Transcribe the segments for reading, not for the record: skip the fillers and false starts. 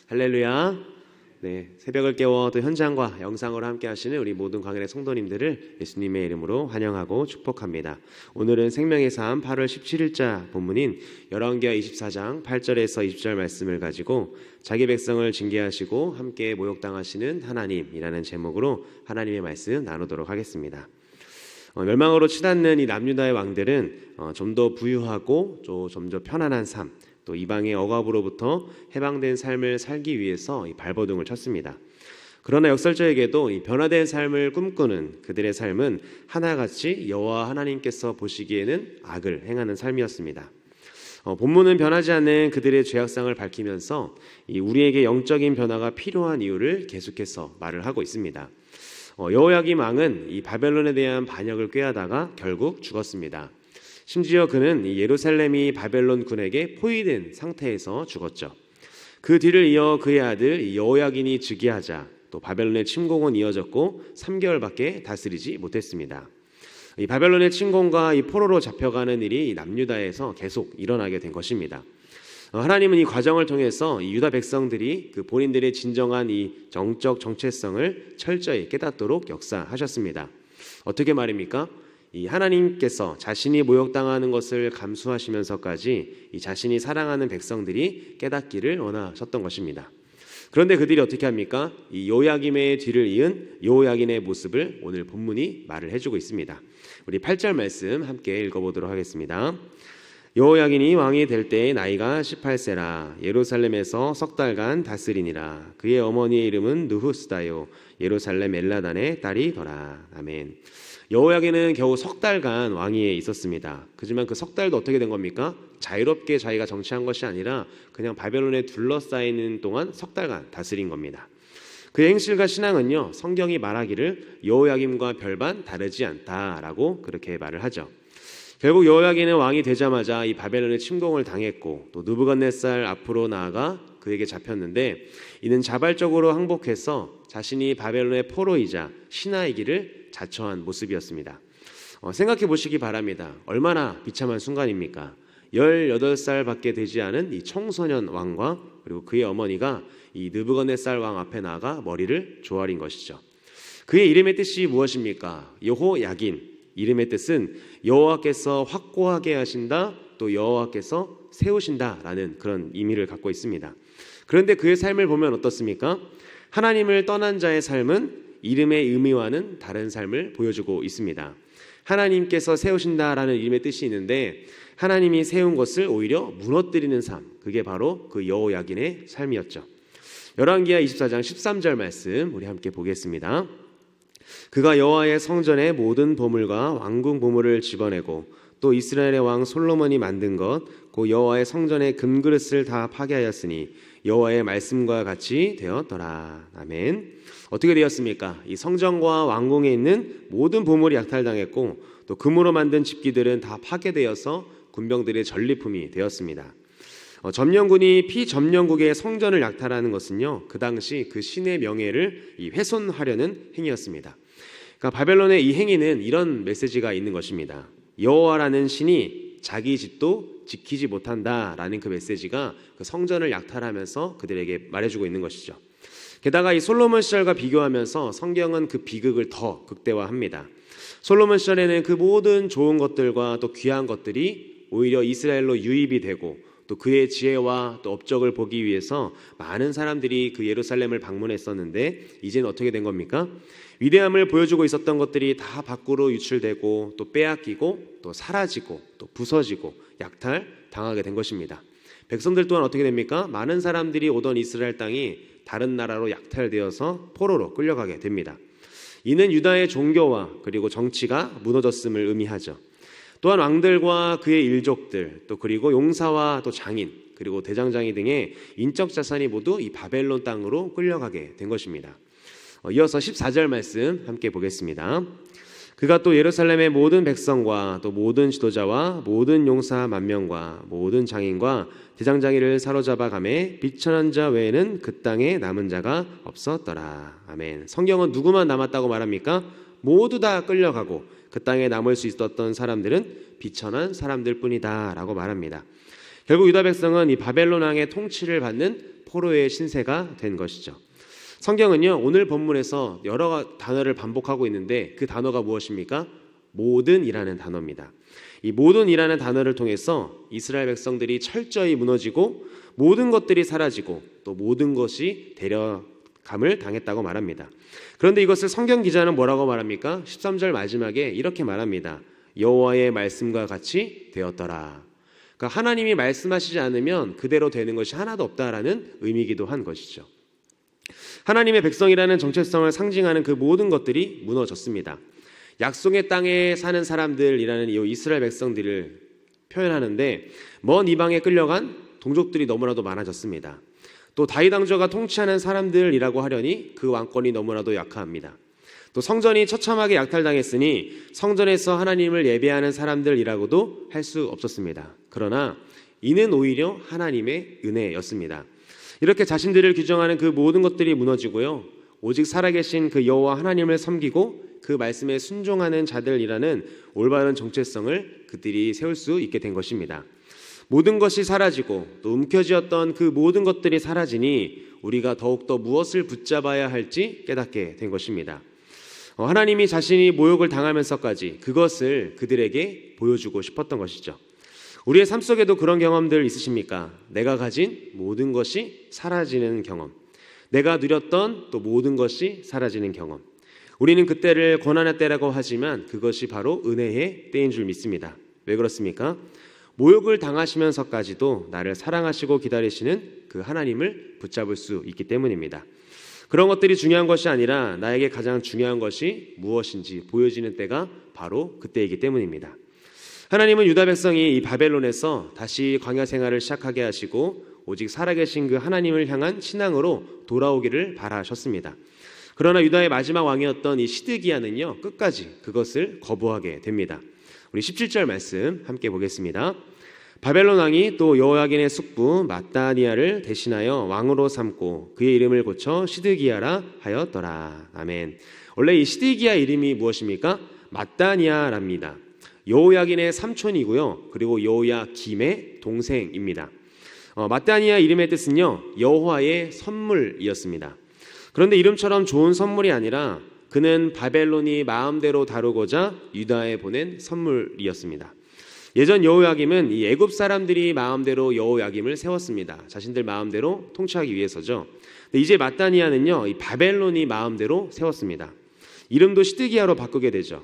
할렐루야. 네, 새벽을 깨워 또 현장과 영상으로 함께 하시는 우리 모든 광연의 성도님들을 예수님의 이름으로 환영하고 축복합니다. 오늘은 생명의 삶 8월 17일자 본문인 열왕기하 24장 8절에서 20절 말씀을 가지고 자기 백성을 징계하시고 함께 모욕당하시는 하나님이라는 제목으로 하나님의 말씀 나누도록 하겠습니다. 멸망으로 치닫는 이 남유다의 왕들은 좀 더 부유하고 좀 더 편안한 삶, 또 이방의 억압으로부터 해방된 삶을 살기 위해서 이 발버둥을 쳤습니다. 그러나 역설적에게도 이 변화된 삶을 꿈꾸는 그들의 삶은 하나같이 여호와 하나님께서 보시기에는 악을 행하는 삶이었습니다. 본문은 변하지 않는 그들의 죄악상을 밝히면서 우리에게 영적인 변화가 필요한 이유를 계속해서 말을 하고 있습니다. 여호야김 왕은 이 바벨론에 대한 반역을 꾀하다가 결국 죽었습니다. 심지어 그는 예루살렘이 바벨론 군에게 포위된 상태에서 죽었죠. 그 뒤를 이어 그의 아들 여호야긴이 즉위하자 또 바벨론의 침공은 이어졌고 3개월밖에 다스리지 못했습니다. 이 바벨론의 침공과 이 포로로 잡혀가는 일이 남유다에서 계속 일어나게 된 것입니다. 하나님은 이 과정을 통해서 이 유다 백성들이 그 본인들의 진정한 이 정적 정체성을 철저히 깨닫도록 역사하셨습니다. 어떻게 말입니까? 이 하나님께서 자신이 모욕당하는 것을 감수하시면서까지 이 자신이 사랑하는 백성들이 깨닫기를 원하셨던 것입니다. 그런데 그들이 어떻게 합니까? 이 요야김의 뒤를 이은 요야긴의 모습을 오늘 본문이 말을 해주고 있습니다. 우리 8절 말씀 함께 읽어보도록 하겠습니다. 여호야긴이 왕이 될 때의 나이가 18세라 예루살렘에서 석 달간 다스리니라. 그의 어머니의 이름은 누후스다요 예루살렘 엘라단의 딸이더라. 아멘. 여호야긴은 겨우 석 달간 왕위에 있었습니다. 그지만 그 석 달도 어떻게 된 겁니까? 자유롭게 자기가 정치한 것이 아니라 그냥 바벨론에 둘러싸이는 동안 석 달간 다스린 겁니다. 그의 행실과 신앙은요, 성경이 말하기를 여호야김과 별반 다르지 않다라고 그렇게 말을 하죠. 결국 여호야긴은 왕이 되자마자 이 바벨론의 침공을 당했고 또 느부갓네살 앞으로 나아가 그에게 잡혔는데 이는 자발적으로 항복해서 자신이 바벨론의 포로이자 신하이기를 자처한 모습이었습니다. 생각해 보시기 바랍니다. 얼마나 비참한 순간입니까? 18살밖에 되지 않은 이 청소년 왕과 그리고 그의 어머니가 이 느부갓네살 왕 앞에 나아가 머리를 조아린 것이죠. 그의 이름의 뜻이 무엇입니까? 여호야긴. 이름의 뜻은 여호와께서 확고하게 하신다, 또 여호와께서 세우신다라는 그런 의미를 갖고 있습니다. 그런데 그의 삶을 보면 어떻습니까? 하나님을 떠난 자의 삶은 이름의 의미와는 다른 삶을 보여주고 있습니다. 하나님께서 세우신다라는 이름의 뜻이 있는데 하나님이 세운 것을 오히려 무너뜨리는 삶, 그게 바로 그 여호야긴의 삶이었죠. 열왕기하 24장 13절 말씀 우리 함께 보겠습니다. 그가 여호와의 성전의 모든 보물과 왕궁 보물을 집어내고 또 이스라엘의 왕 솔로몬이 만든 것 그 여호와의 성전의 금그릇을 다 파괴하였으니 여호와의 말씀과 같이 되었더라. 아멘. 어떻게 되었습니까? 이 성전과 왕궁에 있는 모든 보물이 약탈당했고 또 금으로 만든 집기들은 다 파괴되어서 군병들의 전리품이 되었습니다. 점령군이 피점령국의 성전을 약탈하는 것은요, 그 당시 그 신의 명예를 훼손하려는 행위였습니다. 그러니까 바벨론의 이 행위는 이런 메시지가 있는 것입니다. 여호와라는 신이 자기 집도 지키지 못한다라는 그 메시지가 그 성전을 약탈하면서 그들에게 말해주고 있는 것이죠. 게다가 이 솔로몬 시절과 비교하면서 성경은 그 비극을 더 극대화합니다. 솔로몬 시절에는 그 모든 좋은 것들과 또 귀한 것들이 오히려 이스라엘로 유입이 되고 또 그의 지혜와 또 업적을 보기 위해서 많은 사람들이 그 예루살렘을 방문했었는데 이제는 어떻게 된 겁니까? 위대함을 보여주고 있었던 것들이 다 밖으로 유출되고 또 빼앗기고 또 사라지고 또 부서지고 약탈 당하게 된 것입니다. 백성들 또한 어떻게 됩니까? 많은 사람들이 오던 이스라엘 땅이 다른 나라로 약탈되어서 포로로 끌려가게 됩니다. 이는 유다의 종교와 그리고 정치가 무너졌음을 의미하죠. 또한 왕들과 그의 일족들 또 그리고 용사와 또 장인 그리고 대장장이 등의 인적 자산이 모두 이 바벨론 땅으로 끌려가게 된 것입니다. 이어서 14절 말씀 함께 보겠습니다. 그가 또 예루살렘의 모든 백성과 또 모든 지도자와 모든 용사 만명과 모든 장인과 대장장이를 사로잡아 가매 비천한 자 외에는 그 땅에 남은 자가 없었더라. 아멘. 성경은 누구만 남았다고 말합니까? 모두 다 끌려가고 그 땅에 남을 수 있었던 사람들은 비천한 사람들 뿐이다 라고 말합니다. 결국 유다 백성은 이 바벨론 왕의 통치를 받는 포로의 신세가 된 것이죠. 성경은요, 오늘 본문에서 여러 단어를 반복하고 있는데 그 단어가 무엇입니까? 모든이라는 단어입니다. 이 모든이라는 단어를 통해서 이스라엘 백성들이 철저히 무너지고 모든 것들이 사라지고 또 모든 것이 데려감을 당했다고 말합니다. 그런데 이것을 성경 기자는 뭐라고 말합니까? 13절 마지막에 이렇게 말합니다. 여호와의 말씀과 같이 되었더라. 그러니까 하나님이 말씀하시지 않으면 그대로 되는 것이 하나도 없다라는 의미이기도 한 것이죠. 하나님의 백성이라는 정체성을 상징하는 그 모든 것들이 무너졌습니다. 약속의 땅에 사는 사람들이라는 이 이스라엘 백성들을 표현하는데 먼 이방에 끌려간 동족들이 너무나도 많아졌습니다. 또 다윗 왕조가 통치하는 사람들이라고 하려니 그 왕권이 너무나도 약합니다. 또 성전이 처참하게 약탈당했으니 성전에서 하나님을 예배하는 사람들이라고도 할 수 없었습니다. 그러나 이는 오히려 하나님의 은혜였습니다. 이렇게 자신들을 규정하는 그 모든 것들이 무너지고요, 오직 살아계신 그 여호와 하나님을 섬기고 그 말씀에 순종하는 자들이라는 올바른 정체성을 그들이 세울 수 있게 된 것입니다. 모든 것이 사라지고 또 움켜쥐었던 그 모든 것들이 사라지니 우리가 더욱더 무엇을 붙잡아야 할지 깨닫게 된 것입니다. 하나님이 자신이 모욕을 당하면서까지 그것을 그들에게 보여주고 싶었던 것이죠. 우리의 삶 속에도 그런 경험들 있으십니까? 내가 가진 모든 것이 사라지는 경험, 내가 누렸던 또 모든 것이 사라지는 경험. 우리는 그때를 고난의 때라고 하지만 그것이 바로 은혜의 때인 줄 믿습니다. 왜 그렇습니까? 모욕을 당하시면서까지도 나를 사랑하시고 기다리시는 그 하나님을 붙잡을 수 있기 때문입니다. 그런 것들이 중요한 것이 아니라 나에게 가장 중요한 것이 무엇인지 보여지는 때가 바로 그때이기 때문입니다. 하나님은 유다 백성이 이 바벨론에서 다시 광야 생활을 시작하게 하시고 오직 살아계신 그 하나님을 향한 신앙으로 돌아오기를 바라셨습니다. 그러나 유다의 마지막 왕이었던 이 시드기야는요, 끝까지 그것을 거부하게 됩니다. 우리 17절 말씀 함께 보겠습니다. 바벨론 왕이 또 여호야긴의 숙부 마따니아를 대신하여 왕으로 삼고 그의 이름을 고쳐 시드기야라 하였더라. 아멘. 원래 이 시드기야 이름이 무엇입니까? 마따니아랍니다. 여호야긴의 삼촌이고요, 그리고 여호야김의 동생입니다. 마따니아 이름의 뜻은요, 여호와의 선물이었습니다. 그런데 이름처럼 좋은 선물이 아니라 그는 바벨론이 마음대로 다루고자 유다에 보낸 선물이었습니다. 예전 여호야김은 이 애굽 사람들이 마음대로 여호야김을 세웠습니다. 자신들 마음대로 통치하기 위해서죠. 근데 이제 마따니아는요, 이 바벨론이 마음대로 세웠습니다. 이름도 시드기야로 바꾸게 되죠.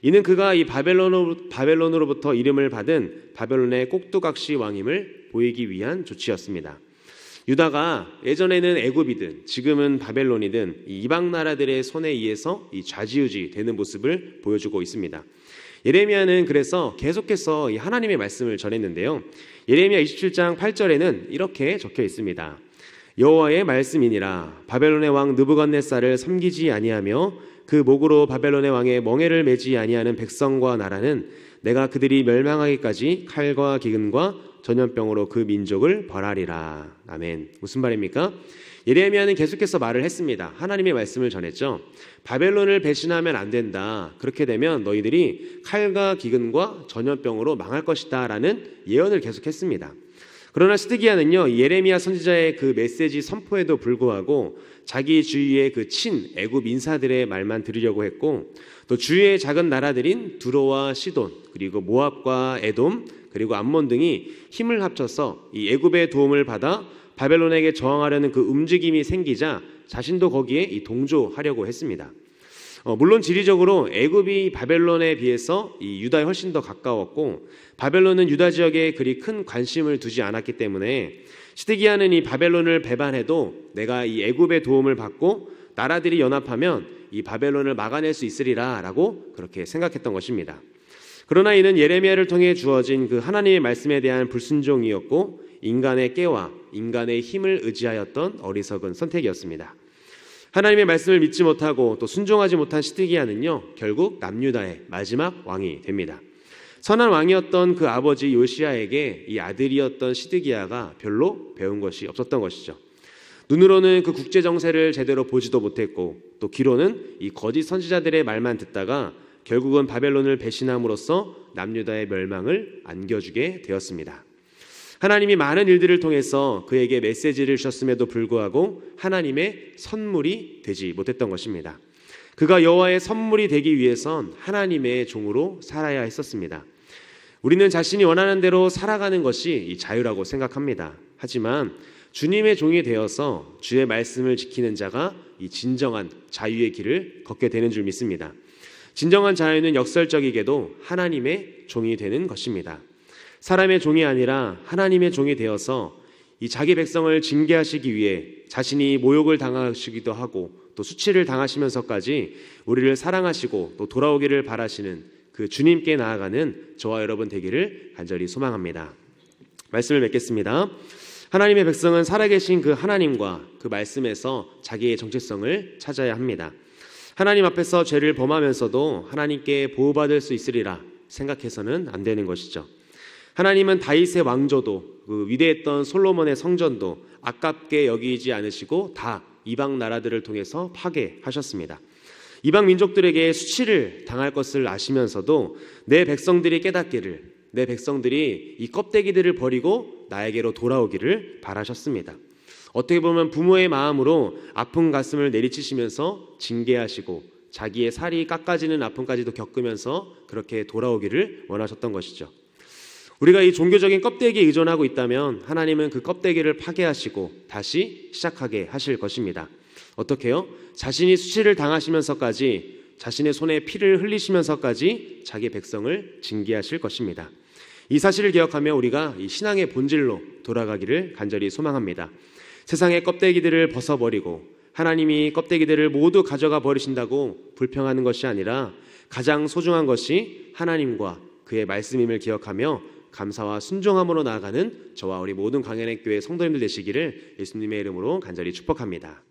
이는 그가 이 바벨론으로부터 이름을 받은 바벨론의 꼭두각시 왕임을 보이기 위한 조치였습니다. 유다가 예전에는 애굽이든 지금은 바벨론이든 이 이방 나라들의 손에 의해서 이 좌지우지 되는 모습을 보여주고 있습니다. 예레미야는 그래서 계속해서 이 하나님의 말씀을 전했는데요. 예레미야 27장 8절에는 이렇게 적혀 있습니다. 여호와의 말씀이니라. 바벨론의 왕 느부갓네살을 섬기지 아니하며 그 목으로 바벨론의 왕의 멍에를 매지 아니하는 백성과 나라는 내가 그들이 멸망하기까지 칼과 기근과 전염병으로 그 민족을 벌하리라. 아멘. 무슨 말입니까? 예레미야는 계속해서 말을 했습니다. 하나님의 말씀을 전했죠. 바벨론을 배신하면 안 된다. 그렇게 되면 너희들이 칼과 기근과 전염병으로 망할 것이다 라는 예언을 계속했습니다. 그러나 시드기야는요, 예레미야 선지자의 그 메시지 선포에도 불구하고 자기 주위의 그 친 애굽 인사들의 말만 들으려고 했고, 또 주위의 작은 나라들인 두로와 시돈, 그리고 모압과 에돔, 그리고 암몬 등이 힘을 합쳐서 이 애굽의 도움을 받아 바벨론에게 저항하려는 그 움직임이 생기자 자신도 거기에 이 동조하려고 했습니다. 물론 지리적으로 애굽이 바벨론에 비해서 이 유다에 훨씬 더 가까웠고 바벨론은 유다 지역에 그리 큰 관심을 두지 않았기 때문에 시드기야는 이 바벨론을 배반해도 내가 이 애굽의 도움을 받고 나라들이 연합하면 이 바벨론을 막아낼 수 있으리라 라고 그렇게 생각했던 것입니다. 그러나 이는 예레미야를 통해 주어진 그 하나님의 말씀에 대한 불순종이었고 인간의 깨와 인간의 힘을 의지하였던 어리석은 선택이었습니다. 하나님의 말씀을 믿지 못하고 또 순종하지 못한 시드기야는요, 결국 남유다의 마지막 왕이 됩니다. 선한 왕이었던 그 아버지 요시야에게 이 아들이었던 시드기야가 별로 배운 것이 없었던 것이죠. 눈으로는 그 국제 정세를 제대로 보지도 못했고 또 귀로는 이 거짓 선지자들의 말만 듣다가 결국은 바벨론을 배신함으로써 남유다의 멸망을 안겨주게 되었습니다. 하나님이 많은 일들을 통해서 그에게 메시지를 주셨음에도 불구하고 하나님의 선물이 되지 못했던 것입니다. 그가 여호와의 선물이 되기 위해선 하나님의 종으로 살아야 했었습니다. 우리는 자신이 원하는 대로 살아가는 것이 이 자유라고 생각합니다. 하지만 주님의 종이 되어서 주의 말씀을 지키는 자가 이 진정한 자유의 길을 걷게 되는 줄 믿습니다. 진정한 자유는 역설적이게도 하나님의 종이 되는 것입니다. 사람의 종이 아니라 하나님의 종이 되어서 이 자기 백성을 징계하시기 위해 자신이 모욕을 당하시기도 하고 또 수치를 당하시면서까지 우리를 사랑하시고 또 돌아오기를 바라시는 그 주님께 나아가는 저와 여러분 되기를 간절히 소망합니다. 말씀을 맺겠습니다. 하나님의 백성은 살아계신 그 하나님과 그 말씀에서 자기의 정체성을 찾아야 합니다. 하나님 앞에서 죄를 범하면서도 하나님께 보호받을 수 있으리라 생각해서는 안 되는 것이죠. 하나님은 다윗의 왕조도 그 위대했던 솔로몬의 성전도 아깝게 여기지 않으시고 다 이방 나라들을 통해서 파괴하셨습니다. 이방 민족들에게 수치를 당할 것을 아시면서도 내 백성들이 깨닫기를, 내 백성들이 이 껍데기들을 버리고 나에게로 돌아오기를 바라셨습니다. 어떻게 보면 부모의 마음으로 아픈 가슴을 내리치시면서 징계하시고 자기의 살이 깎아지는 아픔까지도 겪으면서 그렇게 돌아오기를 원하셨던 것이죠. 우리가 이 종교적인 껍데기에 의존하고 있다면 하나님은 그 껍데기를 파괴하시고 다시 시작하게 하실 것입니다. 어떻게요? 자신이 수치를 당하시면서까지 자신의 손에 피를 흘리시면서까지 자기 백성을 징계하실 것입니다. 이 사실을 기억하며 우리가 이 신앙의 본질로 돌아가기를 간절히 소망합니다. 세상의 껍데기들을 벗어버리고 하나님이 껍데기들을 모두 가져가 버리신다고 불평하는 것이 아니라 가장 소중한 것이 하나님과 그의 말씀임을 기억하며 감사와 순종함으로 나아가는 저와 우리 모든 광야의 교회 성도님들 되시기를 예수님의 이름으로 간절히 축복합니다.